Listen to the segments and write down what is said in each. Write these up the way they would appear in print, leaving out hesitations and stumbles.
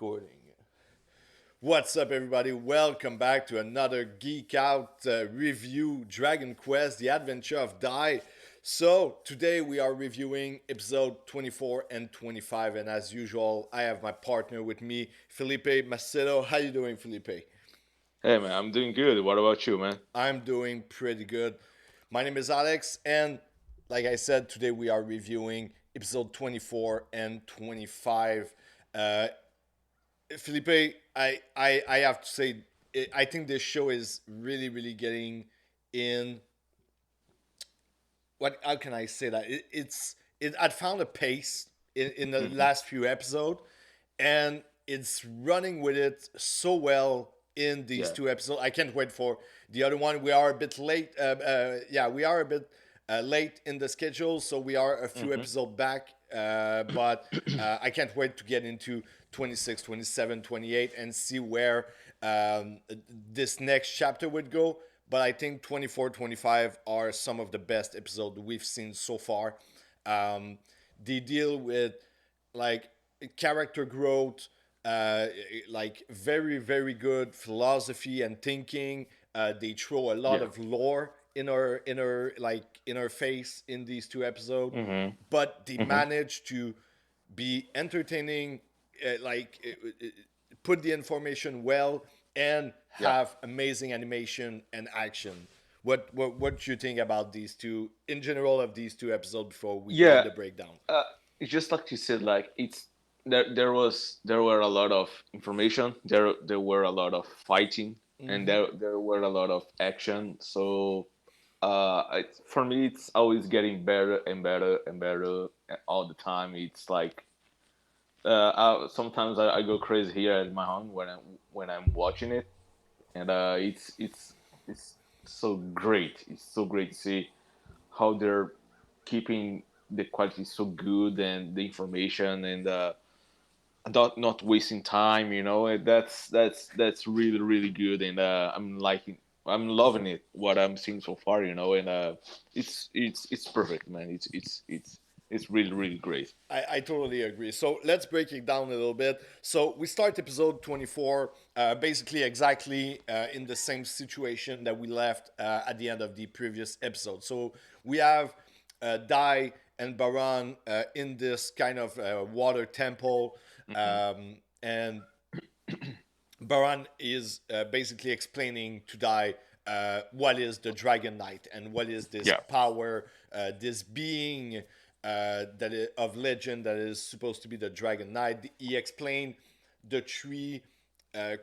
Recording. What's up, everybody? Welcome back to another Geek Out review Dragon Quest The Adventure of Dai. So, today we are reviewing episode 24 and 25, and as usual, I have my partner with me, Felipe Macedo. How you doing, Felipe? Hey man, I'm doing good. What about you, man? I'm doing pretty good. My name is Alex, and like I said, today we are reviewing episode 24 and 25. Uh, Felipe, I have to say, I think this show is really getting in. What? How can I say that? I found a pace in the Hmm. last few episodes, and it's running with it so well in these Yeah. two episodes. I can't wait for the other one. We are a bit late. Yeah, we are a bit late in the schedule, so we are a few Hmm. episodes back. But I can't wait to get into 26, 27, 28 and see where um, this next chapter would go. But I think 24, 25 are some of the best episodes we've seen so far. Um, they deal with like character growth, uh, like very good philosophy and thinking. They throw a lot Yeah. of lore in our face in these two episodes, Hmm. but they Hmm. manage to be entertaining, put the information well, and Yeah. have amazing animation and action. What do you think about these two in general of these two episodes before we go in Yeah. the breakdown? Uh, it's just like you said, like it's there were a lot of information. There were a lot of fighting, and Mm-hmm. there were a lot of action. So for me, it's always getting better and better and better all the time. It's like sometimes I go crazy here at my home when I'm watching it, and it's so great. It's so great to see how they're keeping the quality so good and the information and not wasting time. That's really good, and I'm loving it. What I'm seeing so far, and it's perfect, man. It's really great. I totally agree. So let's break it down a little bit. So we start episode 24, basically exactly in the same situation that we left at the end of the previous episode. So we have Dai and Baran in this kind of water temple, Hmm. and Baran is basically explaining to Dai what is the Dragon Knight and what is this Yeah. power, this being of legend that is supposed to be the Dragon Knight. He explained the three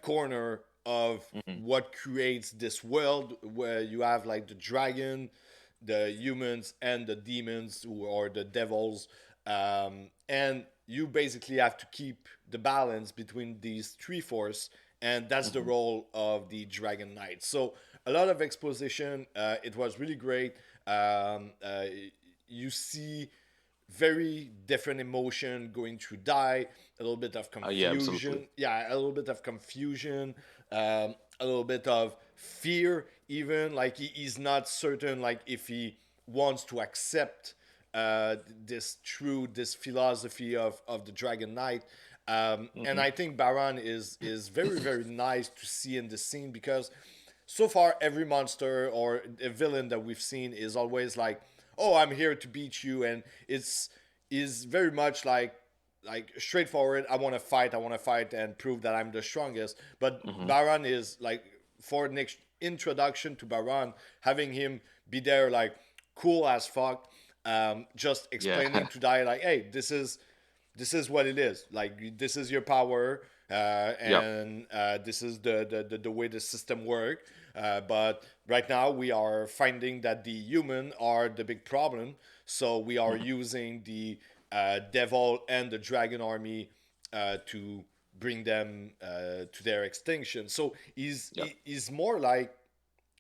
corner of Hmm. what creates this world where you have like the dragon, the humans, and the demons who are the devils, and you basically have to keep the balance between these three forces, and that's the Hmm. role of the Dragon Knight. So a lot of exposition. It was really great. You see very different emotion going through die, a little bit of Yeah, absolutely. confusion, yeah, a little bit of confusion, a little bit of fear, even like he's not certain like if he wants to accept this philosophy of the Dragon Knight. And Hmm. I think Baran is very nice to see in the scene because so far every monster or a villain that we've seen is always like, oh, I'm here to beat you, and it's is very much like straightforward. I want to fight and prove that I'm the strongest. But Hmm. Baran is like, for next introduction to Baran, having him be there like cool as fuck, just Yeah. explaining to Dai like, hey, this is what it is. Like this is your power, Yeah. and this is the way the system works. But right now we are finding that the human are the big problem. So we are Hmm. using the devil and the dragon army to bring them to their extinction. So Yeah. he's more like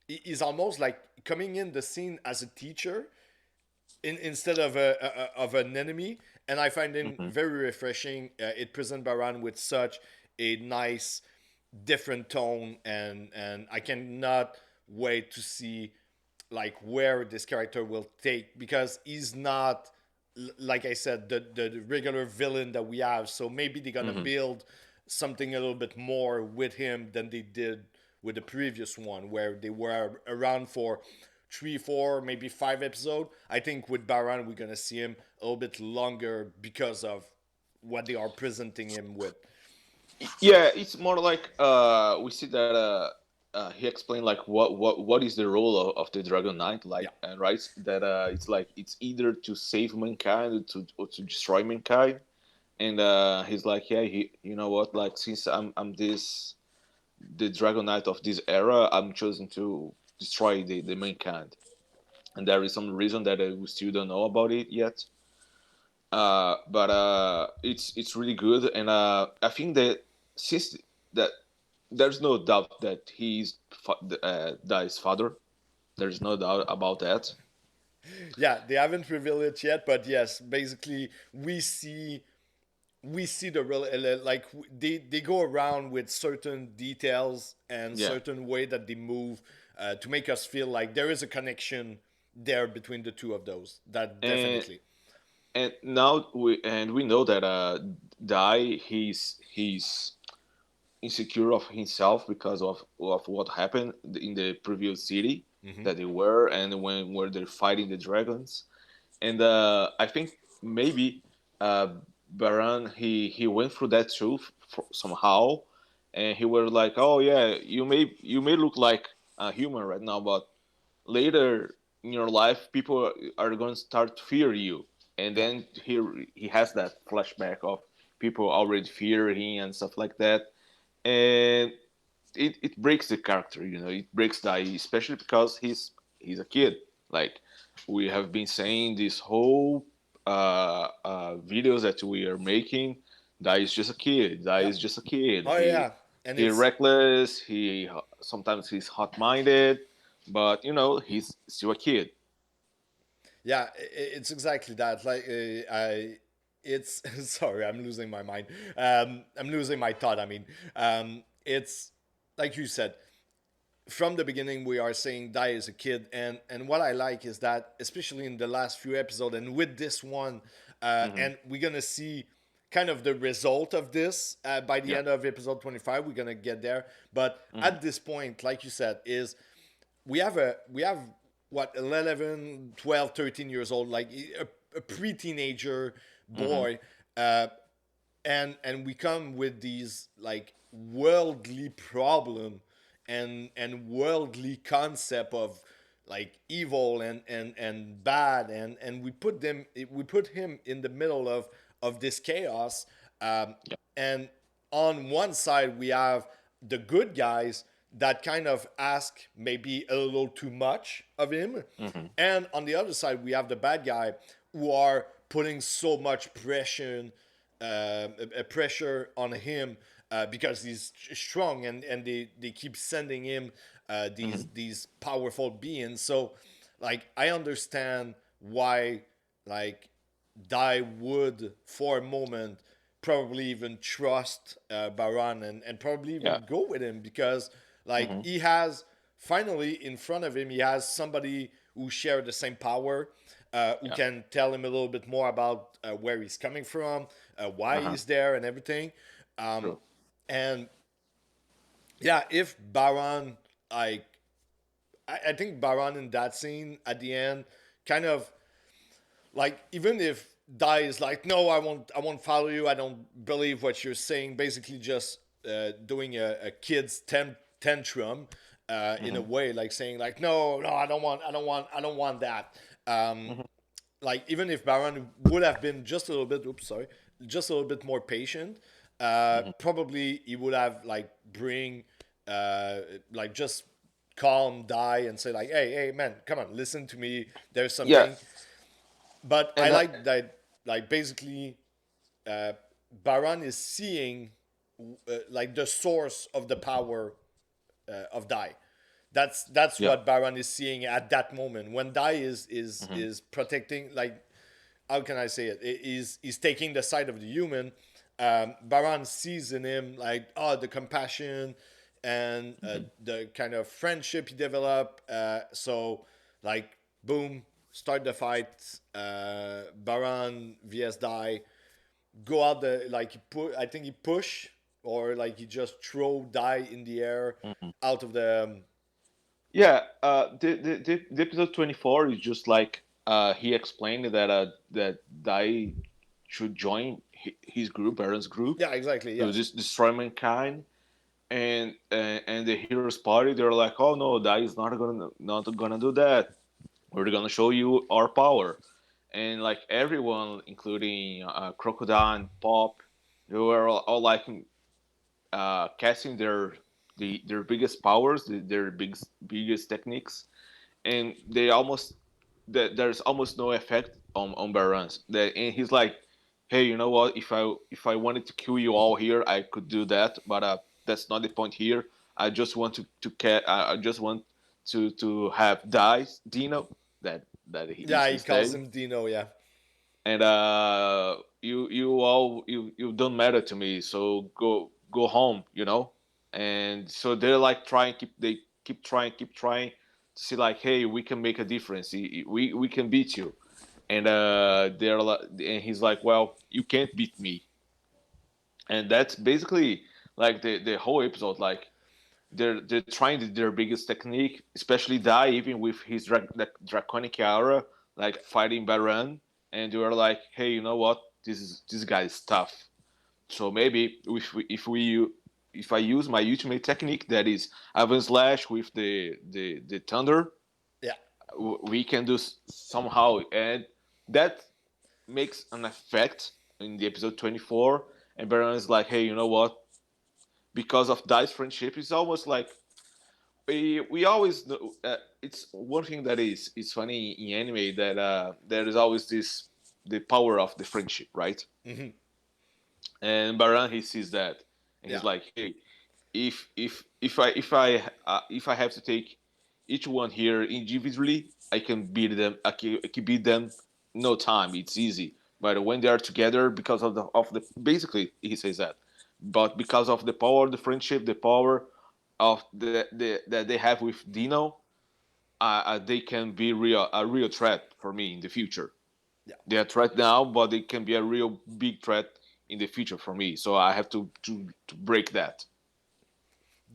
he's almost like coming in the scene as a teacher instead of of an enemy, and I find him Hmm. very refreshing. It presents Baran with such a nice, different tone, and I cannot wait to see like where this character will take because he's not like I said the regular villain that we have. So maybe they're gonna Hmm. build. something a little bit more with him than they did with the previous one, where they were around for three, four, maybe five episodes. I think with Baran, we're gonna see him a little bit longer because of what they are presenting him with. Yeah, it's more like we see that he explained like what is the role of the Dragon Knight, Yeah, like, right, that it's like it's either to save mankind or to destroy mankind. And he's like, yeah, you know what, like, since I'm this the Dragon Knight of this era, I'm choosing to destroy the mankind. And there is some reason that we still don't know about it yet. But it's really good, and I think that since that there's no doubt that Dai's father. There's no doubt about that. yeah, they haven't revealed it yet, but yes, basically we see the real like they go around with certain details and Yeah, certain way that they move to make us feel like there is a connection there between the two of those. That and definitely. now we know that Dai he's insecure of himself because of what happened in the previous city Hmm. that they were, and when where they're fighting the dragons. And I think maybe uh, Baran he went through that too somehow, and he was like, "Oh yeah, you may look like a human right now, but later in your life, people are going to start to fear you." And Yeah. then he has that flashback of people already fear him and stuff like that, and it breaks the character. It breaks Dai, especially because he's a kid. Like we have been saying this whole videos that we are making, Dai is just a kid. Dai Yeah. is just a kid. Oh He yeah, and he it's reckless. He sometimes he's hot minded, but he's still a kid. yeah, it's exactly that. Like I, it's sorry, I'm losing my mind. I'm losing my thought. I mean, it's like you said, from the beginning we are saying Dai is a kid, and what I like is that especially in the last few episodes and with this one, Hmm. and we're gonna see kind of the result of this by the Yeah. end of episode 25. We're gonna get there, but Hmm. at this point, like you said, is we have what 11, 12, 13 years old, like a pre-teenager Hmm. boy, uh, and we come with these like worldly problem and worldly concept of like evil and bad, and we put him in the middle of this chaos, Yeah. and on one side we have the good guys that kind of ask maybe a little too much of him, Hmm. and on the other side we have the bad guy who are putting so much pressure on him because he's strong, and they keep sending him Hmm. these powerful beings. So like I understand why like Dai would for a moment probably even trust Baran, and probably Yeah. even go with him because like Hmm. he has finally in front of him he has somebody who share the same power, who Yeah. can tell him a little bit more about where he's coming from, why Uh-huh. he's there, and everything. True. And yeah, if Baran like I think Baran in that scene at the end kind of like even if Dai is like, no, I won't follow you, I don't believe what you're saying, basically just doing a kid's tantrum, in a Hmm. way, like saying like, no, I don't want that. um, Hmm. like even if Baron would have been just a little bit, oops, sorry, just a little bit more patient, Hmm. probably he would have like bring, uh, like just calm Dai and say like, hey, man, come on, listen to me. There's Yeah. something, but I And like that. Like basically, uh, Baran is seeing like the source of the power of Dai. That's yeah. what Baran is seeing at that moment when Dai is is Hmm. is protecting, like how can I say it? Is taking the side of the human. Baran sees in him like, oh, the compassion and Hmm. the kind of friendship he developed. So like boom, start the fight. Baran vs Dai go out the like I think he push or like he just throw die in the air Mhm. out of the Yeah, the episode 24 is just like he explained that that Dai should join his group, Aaron's group, yeah, exactly, to yes. just destroy mankind. And the heroes party, they're like, oh no, Dai is not gonna do that. We're gonna show you our power. And like everyone, including Crocodile, Pop, they were all like casting their biggest powers, their biggest techniques, and they almost there's almost no effect on Barons. And he's like, hey, you know what? If I wanted to kill you all here, I could do that, but that's not the point here. I just want I just want to have dies Dino that he is Yeah, he his calls name, him Dino, yeah. and you don't matter to me, so go home, and so they're like they keep trying to see like, hey, we can make a difference, we can beat you, and and he's like, well, you can't beat me, and that's basically like the whole episode. Like they're trying their biggest technique, especially Dai, even with his draconic aura, like fighting Baran, and they were like, hey, you know what? This guy is tough. So maybe if I use my ultimate technique, that is Ivan Slash with the thunder, Yeah, we can do somehow, and that makes an effect in the episode 24. And Baran is like, hey, you know what? Because of Dai's friendship, it's almost like we always know, it's one thing that is funny in anime, that there is always this the power of the friendship, right? And Baran, he sees that, and yeah, he's like, hey, if I have to take each one here individually, I can beat them no time, it's easy. But when they are together, because of the basically, he says that, but because of the power of the friendship, the power of that they have with Dino, they can be a real threat for me in the future. yeah. They are a threat now, but they can be a real big threat in the future for me. So I have to break that.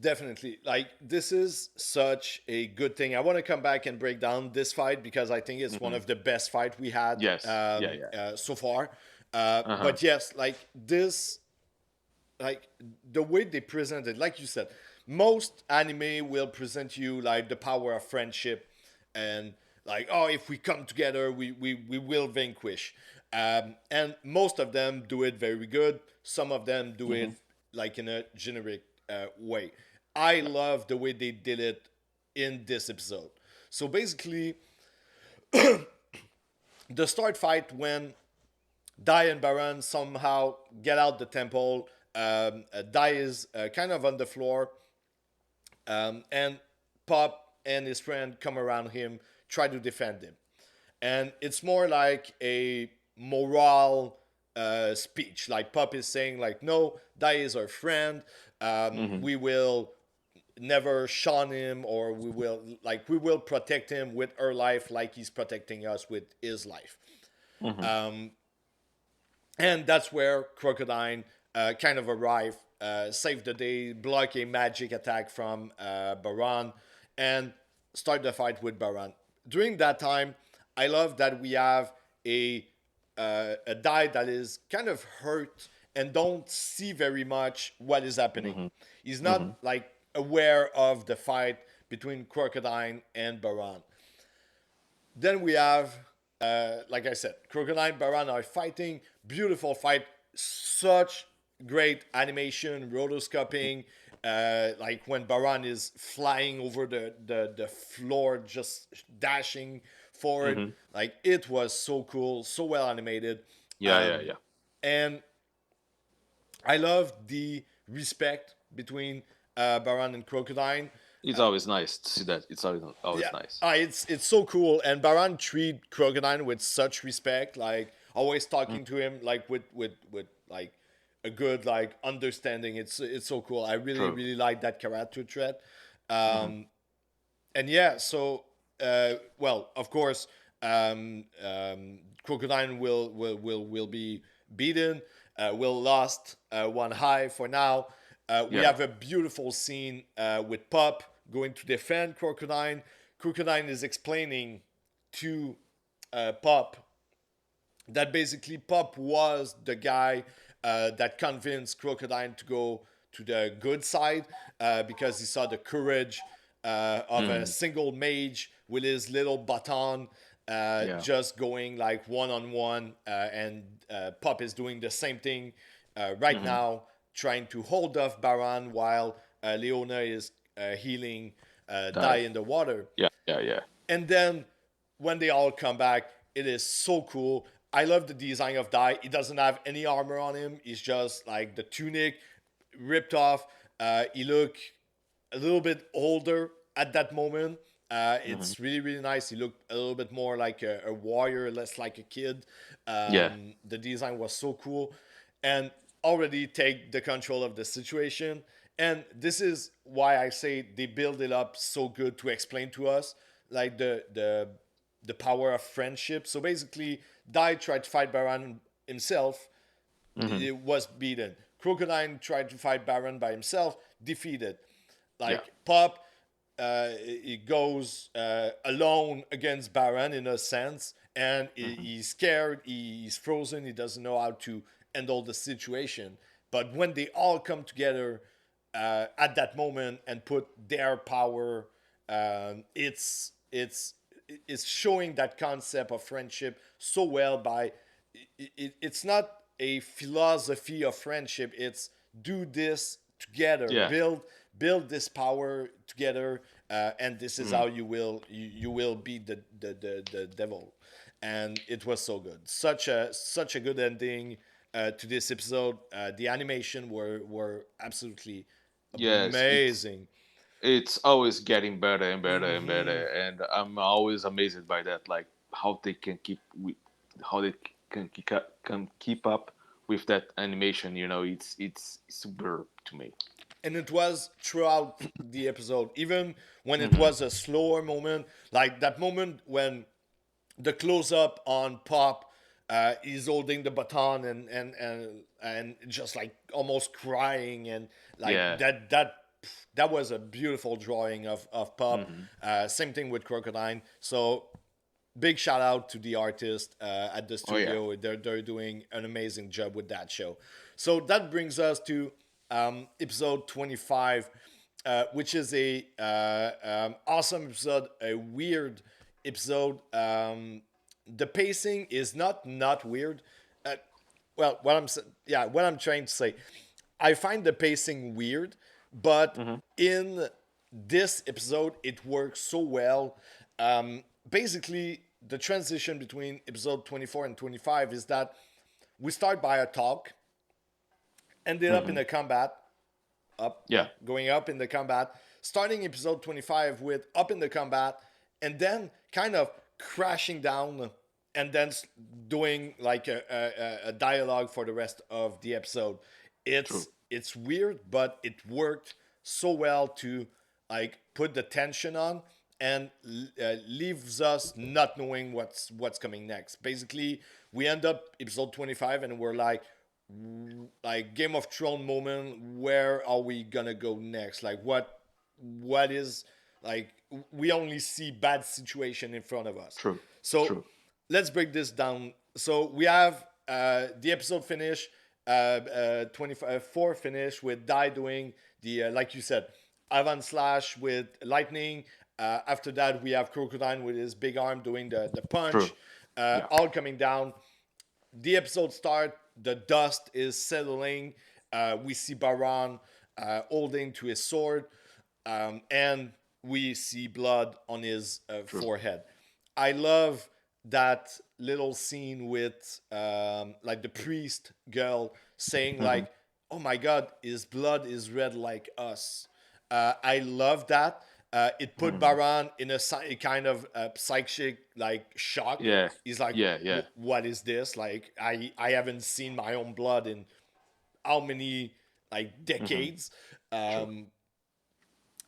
Definitely. Like, this is such a good thing. I want to come back and break down this fight because I think it's one Hmm. of the best fight we had Yes. Yeah. Yeah. so far. Uh huh. But yes, like this, like the way they present it, like you said, most anime will present you like the power of friendship and like, oh, if we come together, we will vanquish. And most of them do it very good. Some of them do Hmm. it like in a generic way. I Yeah. love the way they did it in this episode. So basically, the start fight when Dai and Baran somehow get out the temple. Dai is kind of on the floor, and Pop and his friend come around him, try to defend him. And it's more like a moral speech. Like Pop is saying, like, no, Dai is our friend. Hmm. We will never shun him, or we will protect him with our life, like he's protecting us with his life. Hmm. And that's where Crocodile kind of arrive, save the day, block a magic attack from Baran, and start the fight with Baran. During that time, I love that we have a guy that is kind of hurt and don't see very much what is happening. Hmm. He's Hmm. not like aware of the fight between Crocodile and Baran. Then we have, like I said, Crocodile and Baran are fighting. Beautiful fight. Such great animation, rotoscoping. Like when Baran is flying over the floor, just dashing forward. Hmm. Like it was so cool, so well animated. Yeah. Yeah. Yeah. And I love the respect between Baran and Crocodile. It's always nice to see that. It's always Yeah, nice. it's so cool. And Baran treat Crocodile with such respect, like always Mm. talking to him like with like a good like understanding. It's so cool. I really True. really like that character trait. Hmm. And yeah, so well, of course, Crocodile will be beaten. Will lost one high for now. We Yeah. have a beautiful scene with Pup going to defend Crocodile. Crocodile is explaining to Pup that basically Pup was the guy that convinced Crocodile to go to the good side because he saw the courage of a Mm. single mage with his little baton Yeah. just going like one on one, and Pup is doing the same thing right Hmm. now, trying to hold off Baran while Leona is healing Die Die. in the water. Yeah. Yeah. Yeah. And then when they all come back, it is so cool. I love the design of Dai. He doesn't have any armor on him. He's just like the tunic ripped off. He look a little bit older at that moment. Hmm. It's really really nice. He looked a little bit more like a warrior, less like a kid. Yeah. The design was so cool, and already take the control of the situation. And this is why I say they build it up so good to explain to us like the power of friendship. So basically, Dai tried to fight Baran himself, Hmm. it was beaten. Crocodile tried to fight Baron by himself, defeated. Yeah. Like Pop, he goes alone against Baron in a sense, and Hmm. he's scared, he's frozen, he doesn't know how to handle the situation. But when they all come together at that moment and put their power, it's showing that concept of friendship so well by it's not a philosophy of friendship. It's do this together, Yeah. build this power together, and this is Mm. how you will beat the devil. And it was so good, such a good ending to this episode. The animation were absolutely Yes. amazing. It's always getting better and better and better, and I'm always amazed by that. Like how they can keep with, how they can keep up with that animation. It's super to me. And it was throughout the episode, even when it Hmm. was a slower moment, like that moment when the close up on Pop, he's holding the baton and just like almost crying, and like Yeah. that was a beautiful drawing of Pop. Hmm. Same thing with Crocodile. So big shout out to the artist at the Oh yeah. studio. They're doing an amazing job with that show. So that brings us to episode 25, which is a awesome episode, a weird episode. The pacing is not weird. Uh, well, what I'm trying to say, I find the pacing weird, but Hmm. in this episode, it works so well. Basically, the transition between episode 24 and 25 is that we start by a talk, ended up in Hmm. a combat, Yeah. going up in the combat, starting episode 25 with up in the combat, and then kind of crashing down, and then doing like a dialogue for the rest of the episode. True. It's weird, but it worked so well to like put the tension on and leaves us not knowing what's coming next. Basically, we end up episode 25 and we're like Game of Thrones moment. Where are we gonna go next? Like what is like we only see bad situation in front of us. True. So True. let's break this down. So we have the episode finish, 24 finish with Dai doing the like you said, Ivan Slash with lightning. After that, we have Crocodile with his big arm doing the True. punch, Yeah. all coming down. The episode start, the dust is settling. We see Baran holding to his sword, and we see blood on his True. forehead. I love that little scene with like the priest girl saying Hmm. like, "Oh my God, his blood is red like us." I love that. It put Hmm. Baran in a kind of psychic like shock. Yeah. He's like, Yeah. Yeah. What is this? Like, I haven't seen my own blood in how many like Hmm. decades." True. Um,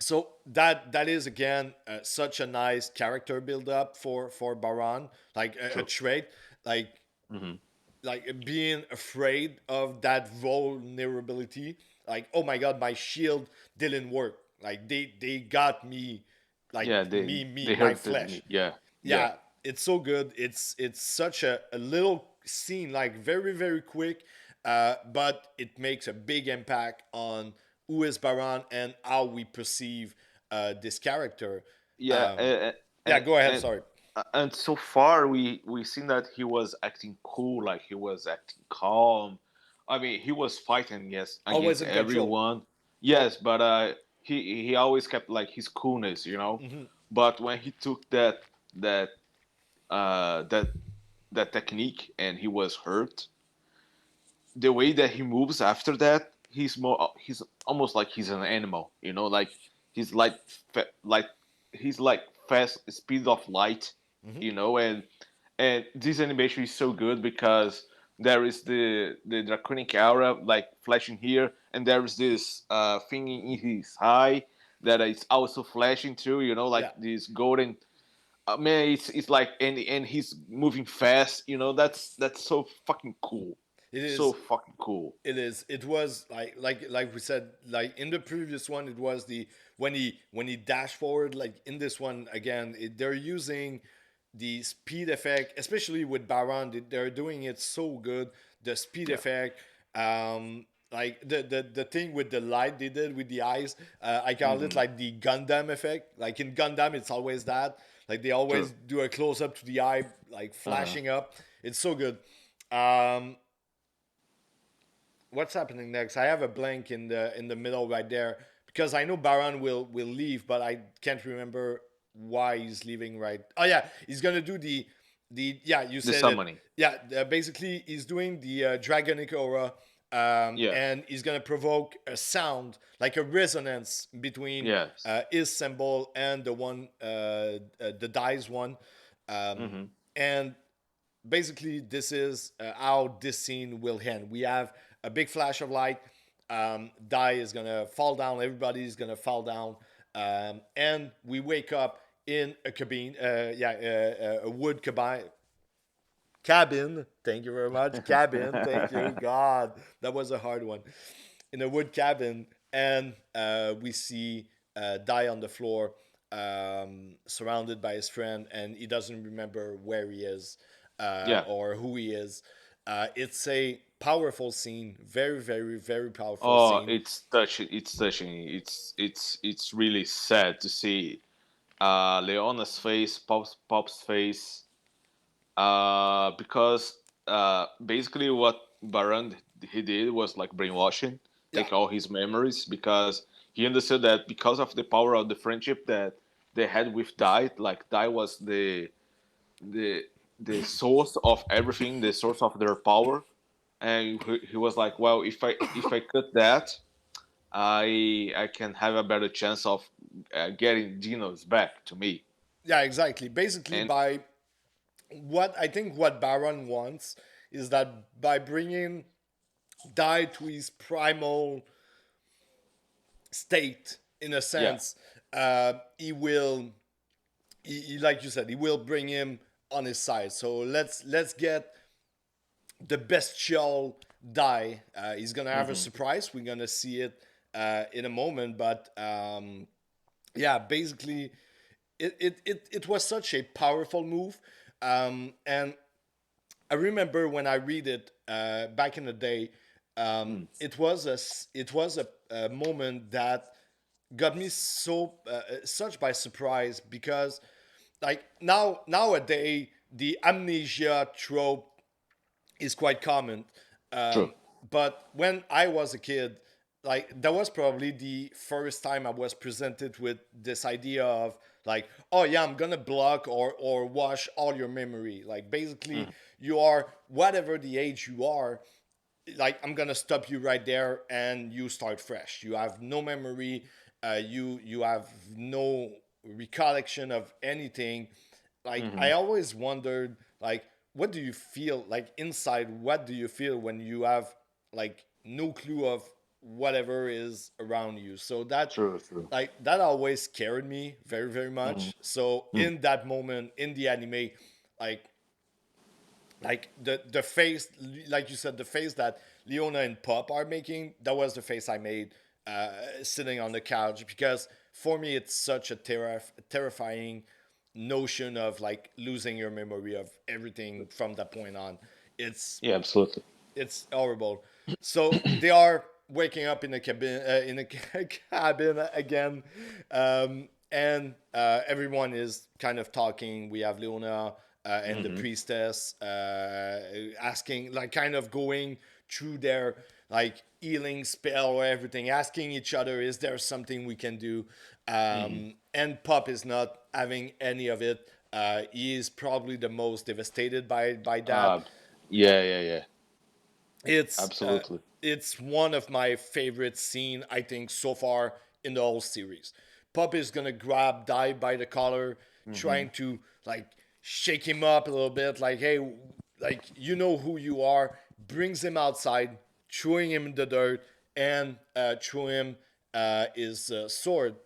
so that is again such a nice character build up for Baran, like a True. trait, like Hmm. like being afraid of that vulnerability. like, oh my god, my shield didn't work. Like they got me, like Yeah, me they my hurted me. flesh. Yeah, yeah, Yeah, it's so good. It's such a little scene, like very very quick, but it makes a big impact on who is Baran and how we perceive this character. yeah. Um, yeah, go ahead. And Sorry. and so far we seen that he was acting cool, like he was acting calm. I mean, he was fighting, yes, Always against in control. everyone, yes, but he always kept like his coolness, you know. But when he took that uh that that technique and he was hurt, the way that he moves after that, he's almost like he's an animal, you know, like he's like he's like fast speed of light, you know. And this animation is so good because there is the draconic aura like flashing here, and there is this thing in his eye that is also flashing through, you know, like Yeah, this golden. Man, it's like, and he's moving fast, you know. That's so fucking cool, it so is. fucking cool. It is. It was like we said, like in the previous one, it was the when he dashed forward. Like in this one again, they're using the speed effect, especially with Baron. They're doing it so good. The speed Yeah, effect, like the thing with the light they did with the eyes, I call it mm-hmm. like the Gundam effect. Like in Gundam, it's always that. Like they True. always do a close up to the eye, like Uh-huh. flashing up. It's so good. Um, what's happening next? I have a blank in the middle right there because I know Baran will leave, but I can't remember why he's leaving. Right? Oh yeah, he's gonna do the yeah. You The said it. summoning. Yeah, basically he's doing the Dragonic aura, Yes, and he's gonna provoke a sound like a resonance between yes. his symbol and the one the dice one, um, Mm-hmm. and basically this is how this scene will end. We have a big flash of light. Die is gonna fall down. Everybody's gonna fall down, and we wake up in a cabin. A wood cabin. Thank you very much. Cabin. Thank you. God, that was a hard one. In a wood cabin, and we see Die on the floor, surrounded by his friend, and he doesn't remember where he is Yeah. or who he is. It's a powerful scene. Very, very, very powerful Oh, scene. it's touching. It's touching. It's really sad to see Leona's face, Pop's face, because basically what Baran he did was like brainwashing, Yeah, take all his memories, because he understood that because of the power of the friendship that they had with Dai, like Dai was the the source of everything, the source of their power, and he was like, well, if I cut that, I can have a better chance of getting Genos back to me. yeah, exactly. Basically, And by what I think what Baron wants is that by bringing Die to his primal state, in a yeah, sense, he will, like you said, he will bring him on his side. So let's get the bestial Die. He's gonna have a hmm, surprise. We're gonna see it in a moment, but yeah, basically, it was such a powerful move, and I remember when I read it back in the day. mm, It was a moment that got me so such by surprise because like nowadays the amnesia trope is quite common. true. Um, but when I was a kid, like that was probably the first time I was presented with this idea of like, oh yeah, I'm gonna block or wash all your memory. Like basically, Mm, you are whatever the age you are. Like I'm gonna stop you right there and you start fresh. You have no memory. You have no recollection of anything. Like hmm. I always wondered, like, what do you feel like inside? What do you feel when you have like no clue of whatever is around you? So that True, true. like that always scared me very very Hmm, much. So hmm. in that moment in the anime, like the face, like you said, the face that Leona and Pup are making, that was the face I made sitting on the couch, because for me it's such a terrifying notion of like losing your memory of everything from that point on. It's Yeah, absolutely. it's horrible. So they are waking up in a cabin, cabin again, and everyone is kind of talking. We have Leona and the Hmm. priestess asking, like, kind of going through their like healing spell or everything, asking each other, "Is there something we can do?" Hmm. And Pup is not having any of it. He is probably the most devastated by that. Uh, yeah, yeah, yeah. It's uh, Absolutely. it's one of my favorite scene, I think, so far in the whole series. Pup is gonna grab Die by the collar, Hmm. trying to like shake him up a little bit, like, hey, like, you know who you are. Brings him outside, throwing him in the dirt, and throw him his sword.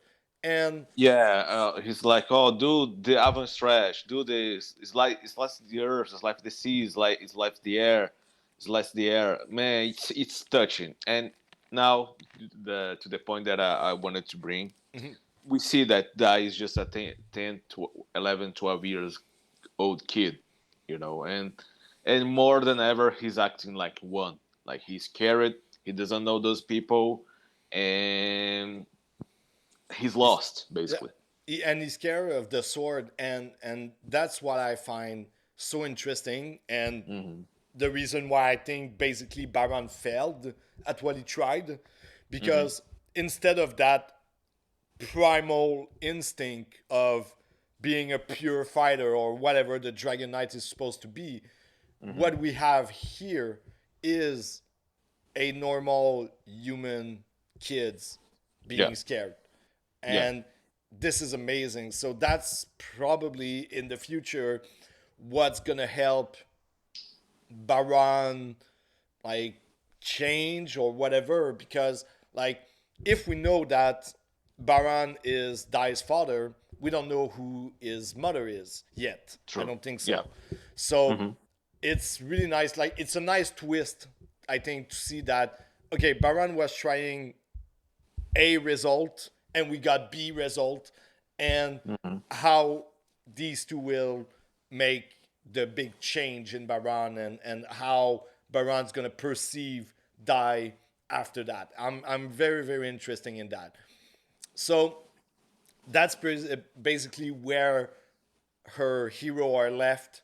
And Yeah, he's like, "Oh, dude, the avant trash, do this. It's like the earth, it's like the sea, it's like the air, it's like the air." Man, it's touching. And now, to the point that I wanted to bring, we see that Dai is just a 10 to 11, 12 years old kid, and more than ever, he's acting like one. Like he's scared. He doesn't know those people, and he's he's, lost yeah, basically. and he's scared of the sword, and that's what I find so interesting, and Hmm. the reason why I think basically Baron failed at what he tried, Hmm. because instead of that primal instinct of being a pure fighter or whatever the Dragon Knight is supposed to be, Hmm. what we have here is a normal human kids Yeah, being scared. yeah, And this is amazing. So that's probably in the future what's gonna help Baran like change or whatever, because like if we know that Baran is Dai's father, we don't know who his mother is yet. I true. don't think Yeah. so. So Hmm. it's really nice. Like, it's a nice twist, I think, to see that okay, Baran was trying A result and we got B result, and Hmm. how these two will make the big change in Baran, and how Baran's gonna perceive Die after that. I'm very very interested in that. So that's basically where her hero are left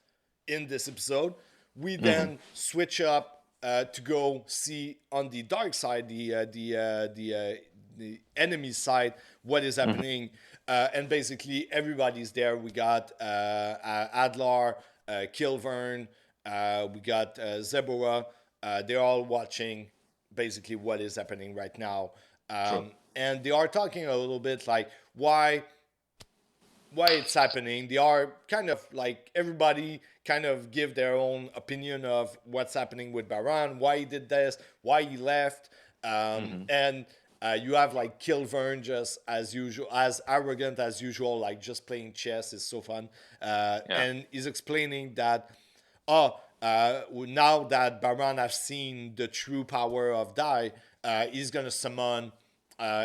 in this episode. We Hmm. then switch up to go see on the dark side, the enemy side, what is Hmm. happening, and basically everybody's there. We got Adlar, Kilvern, we got Zebora. They're all watching basically what is happening right now, True. and they are talking a little bit like why it's happening. They are kind of like everybody kind of give their own opinion of what's happening with Baran, why he did this, why he left, Hmm. and you have like Kilvern just as usual, as arrogant as usual, like just playing chess is so fun, Yeah. and he's explaining that now that Baran has seen the true power of Dai, he's gonna summon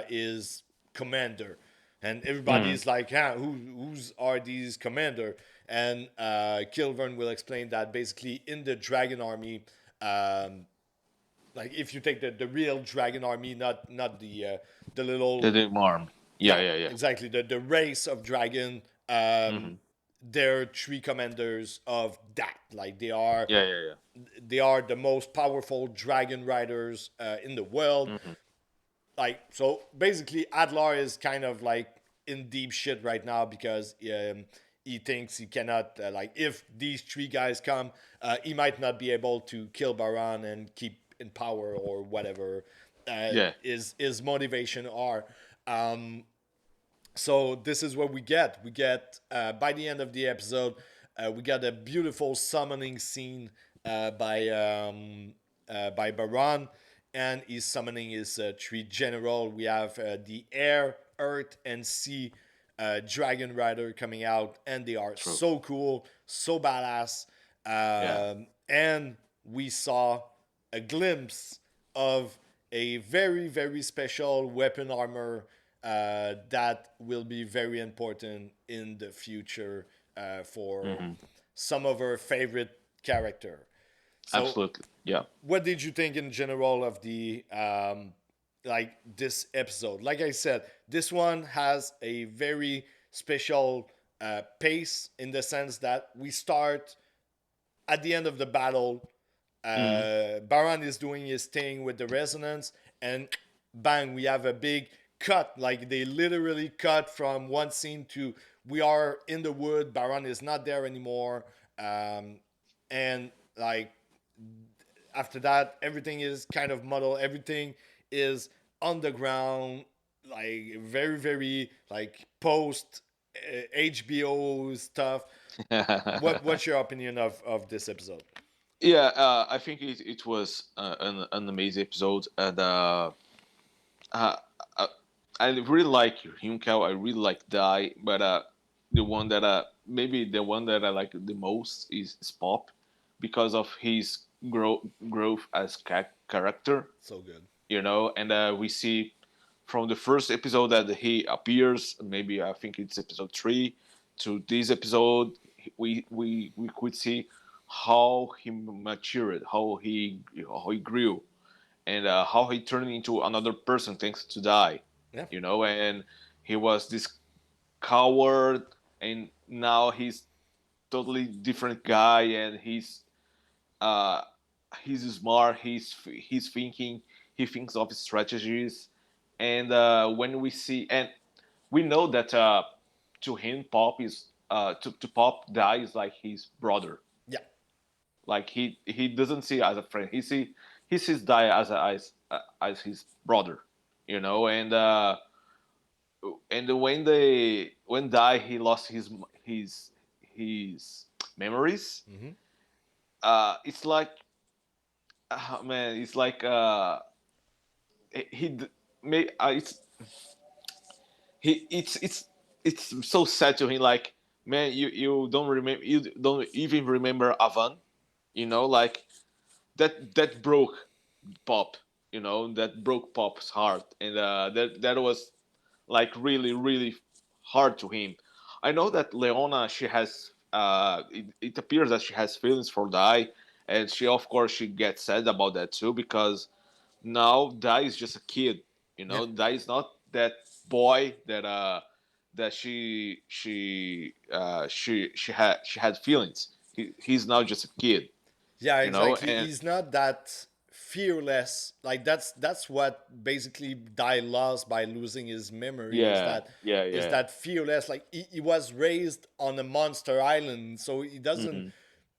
his commander, and everybody Hmm. is like, who's are these commander? And Kilvern will explain that basically in the dragon army, um, like if you take the real dragon army, not the The little, Dick Marm. Yeah, yeah, yeah, yeah. exactly, the race of dragon, um, Hmm. they're three commanders of that. Like Yeah, yeah, they are the most powerful dragon riders in the world. yeah. Hmm. Like, so basically Adlar is kind of like in deep shit right now, because he thinks he cannot like if these three guys come, he might not be able to kill Baran and keep in power or whatever Yeah. his motivation are. um, so this is what we get by the end of the episode. We got a beautiful summoning scene by Baran, and he's summoning his three general. We have the air, earth, and sea dragon rider coming out, and they are True. so cool, so badass. Yeah. And we saw a glimpse of a very very special weapon armor that will be very important in the future for Hmm. some of our favorite character. So, Absolutely. Yeah. what did you think in general of the like this episode? Like I said, this one has a very special pace in the sense that we start at the end of the battle. Hmm. Baran is doing his thing with the resonance, and bang, we have a big cut. Like they literally cut from one scene to we are in the wood. Baran is not there anymore, and like after that, everything is kind of muddled. Everything is underground, like very very like post HBO stuff. What's your opinion of this episode? Yeah, I think it was an amazing episode, and uh, uh, I really like Hunkel. I really like Dai, but the one that maybe the one that I like the most is Pop, because of his growth as character. So good. And we see from the first episode that he appears, maybe I think it's episode 3, to this episode, we could see how he matured, how he grew, and how he turned into another person thanks to Die. Yeah. And he was this coward, and now he's totally different guy, and uh, he's smart. He's thinking. He thinks of strategies, and when we see, and we know that to him, Pop is to Pop, Die is like his brother. Yeah. Like he doesn't see as a friend. He sees Die as his brother. And when Die he lost his memories. Mm-hmm. It's like man, it's like he may it's so sad to him. Like, man, you don't even remember Avan. Like that broke Pop. That broke Pop's heart, and that was like really really hard to him. I know that Leona, she has it appears that she has feelings for Dai, and she, of course, she gets sad about that too, because now Dai is just a kid. Yeah. Dai is not that boy that she had feelings. He's now just a kid. Yeah, exactly. And He's not that fearless. Like that's what basically Die lost by losing his memory is yeah, that yeah, is yeah. that fearless. Like he was raised on a monster island, so he doesn't Hmm.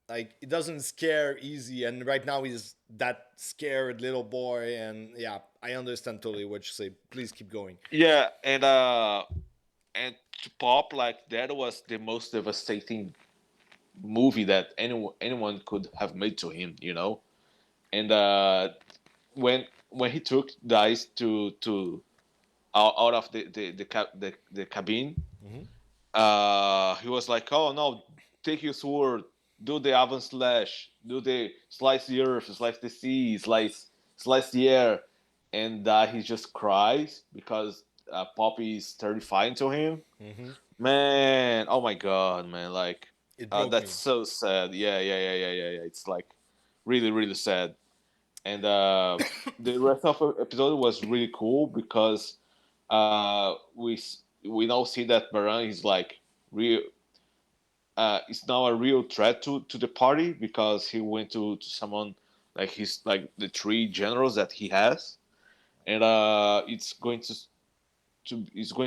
like it doesn't scare easy. And right now he's that scared little boy. And yeah, I understand totally what you say. Please keep going. Yeah, and to Pop, like, that was the most devastating movie that anyone could have made to him. And when he took Dice to out of the cabin, Mm-hmm. he was like, "Oh no, take your sword, do the avant slash, do the slice the earth, slice the sea, slice the air," and he just cries because Poppy is terrifying to him. Mm-hmm. Man, oh my god, man, like, It broke that's me. so sad. Yeah, yeah, yeah, yeah, yeah, yeah. It's like really, really sad. And the rest of the episode was really cool because we now see that Baran is like real. Is now a real threat to the party because he went to someone like his like the 3 generals that he has, and it's going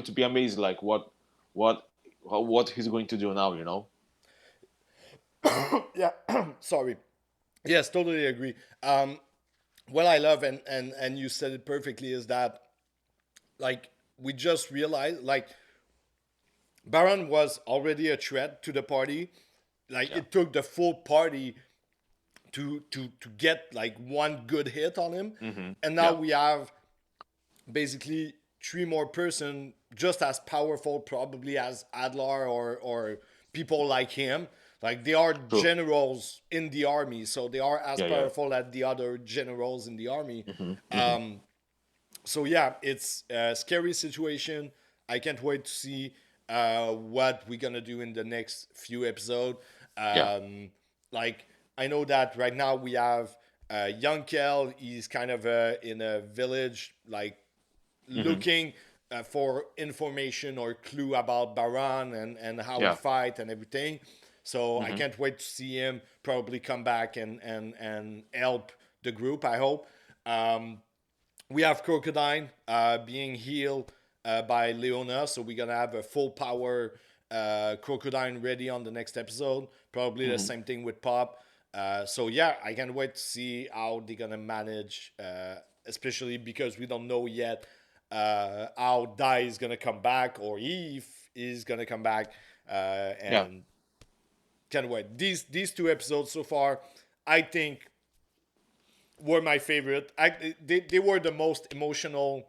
to be amazing. Like what what he's going to do now. Yeah. Sorry. Yes, totally agree. What I love and you said it perfectly is that like we just realized like Baron was already a threat to the party. Like Yeah. it took the full party to get like one good hit on him, Hmm. and now Yeah. we have basically three more person just as powerful probably as Adlar or people like him. Like they are True. generals in the army, so they are as Yeah, yeah. powerful as the other generals in the army. Hmm. Hmm. Um, so yeah, it's a scary situation. I can't wait to see what we're gonna do in the next few episodes. Yeah. Like I know that right now we have young Kel. He's kind of in a village, like Hmm. looking for information or clue about Baran and how he Yeah. fight and everything. So I Hmm. can't wait to see him probably come back and help the group. I hope. We have Crocodile being healed by Leona, so we're gonna have a full power Crocodile ready on the next episode. Probably the Hmm. same thing with Pop. So yeah, I can't wait to see how they're gonna manage, especially because we don't know yet how Dai is gonna come back or if he's gonna come back. Yeah. And can't wait. These two episodes so far, I think were my favorite. They were the most emotional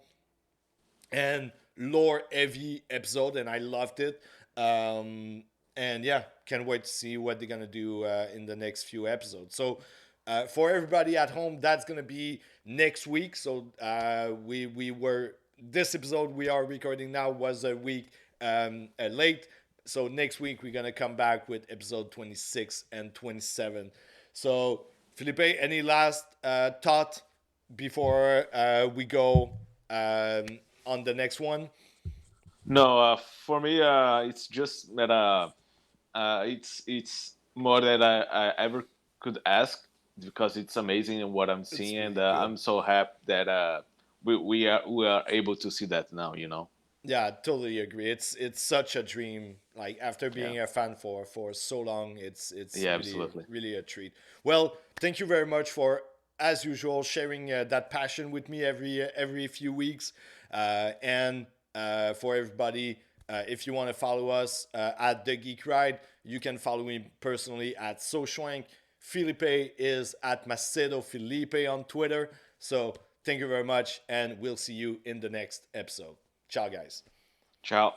and lore heavy episode, and I loved it. And yeah, can't wait to see what they're gonna do in the next few episodes. So for everybody at home, that's gonna be next week. So we were this episode we are recording now was a week late. So next week we're gonna come back with episode 26 and 27. So Felipe, any last thought before we go um, on the next one? No, for me, it's just that it's more than I ever could ask because it's amazing in what I'm It's seeing, and really good. I'm so happy that we are able to see that now. Yeah, I totally agree. It's such a dream. Like after Yeah. being a fan for so long, it's Yeah. really Absolutely. really a treat. Well, thank you very much for as usual sharing that passion with me every few weeks, and for everybody. If you want to follow us at the Geek Ride, you can follow me personally at SoShwank. Felipe is at Macedo Felipe on Twitter. So thank you very much, and we'll see you in the next episode. Ciao, guys. Ciao.